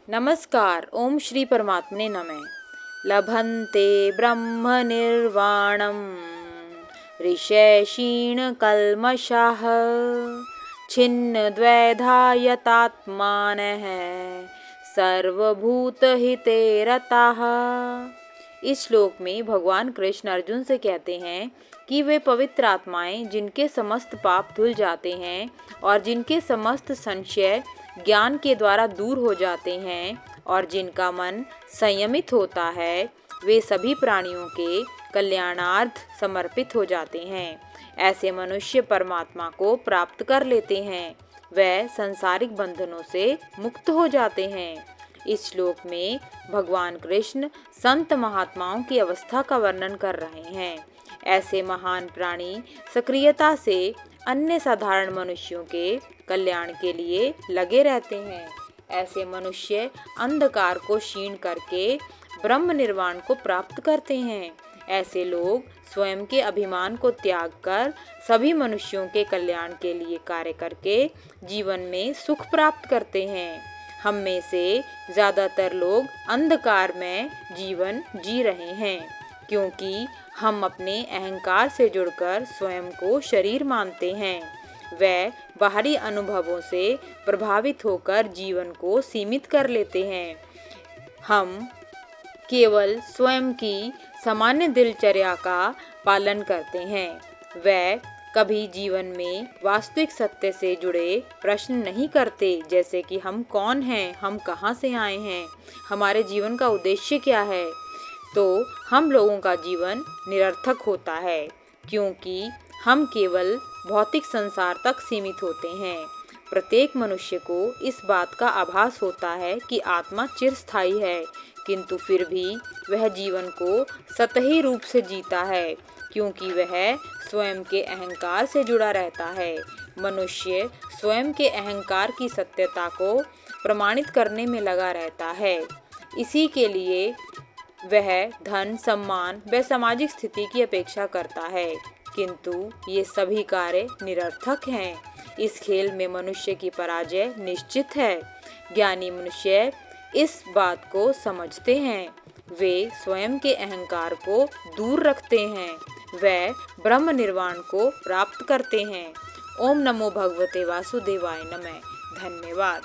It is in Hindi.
नमस्कार। ओम श्री परमात्मने नमः। लभन्ते ब्रह्म निर्वाणम ऋषय कल्मषाः छिन्न द्वैधा यतात्मानः सर्वभूतहिते रताः। इस श्लोक में भगवान कृष्ण अर्जुन से कहते हैं कि वे पवित्र आत्माएं जिनके समस्त पाप धुल जाते हैं और जिनके समस्त संशय ज्ञान के द्वारा दूर हो जाते हैं और जिनका मन संयमित होता है, वे सभी प्राणियों के कल्याणार्थ समर्पित हो जाते हैं। ऐसे मनुष्य परमात्मा को प्राप्त कर लेते हैं, वह सांसारिक बंधनों से मुक्त हो जाते हैं। इस श्लोक में भगवान कृष्ण संत महात्माओं की अवस्था का वर्णन कर रहे हैं। ऐसे महान प्राणी सक्रियता से अन्य साधारण मनुष्यों के कल्याण के लिए लगे रहते हैं। ऐसे मनुष्य अंधकार को क्षीण करके ब्रह्म निर्वाण को प्राप्त करते हैं। ऐसे लोग स्वयं के अभिमान को त्याग कर सभी मनुष्यों के कल्याण के लिए कार्य करके जीवन में सुख प्राप्त करते हैं। हम में से ज़्यादातर लोग अंधकार में जीवन जी रहे हैं, क्योंकि हम अपने अहंकार से जुड़कर स्वयं को शरीर मानते हैं। वह बाहरी अनुभवों से प्रभावित होकर जीवन को सीमित कर लेते हैं। हम केवल स्वयं की सामान्य दिनचर्या का पालन करते हैं। वह कभी जीवन में वास्तविक सत्य से जुड़े प्रश्न नहीं करते, जैसे कि हम कौन हैं, हम कहाँ से आए हैं, हमारे जीवन का उद्देश्य क्या है। तो हम लोगों का जीवन निरर्थक होता है, क्योंकि हम केवल भौतिक संसार तक सीमित होते हैं। प्रत्येक मनुष्य को इस बात का आभास होता है कि आत्मा चिरस्थायी है, किंतु फिर भी वह जीवन को सतही रूप से जीता है, क्योंकि वह स्वयं के अहंकार से जुड़ा रहता है। मनुष्य स्वयं के अहंकार की सत्यता को प्रमाणित करने में लगा रहता है। इसी के लिए वह धन, सम्मान व सामाजिक स्थिति की अपेक्षा करता है, किंतु ये सभी कार्य निरर्थक हैं। इस खेल में मनुष्य की पराजय निश्चित है। ज्ञानी मनुष्य इस बात को समझते हैं। वे स्वयं के अहंकार को दूर रखते हैं। वे ब्रह्म निर्वाण को प्राप्त करते हैं। ओम नमो भगवते वासुदेवाय नमः। धन्यवाद।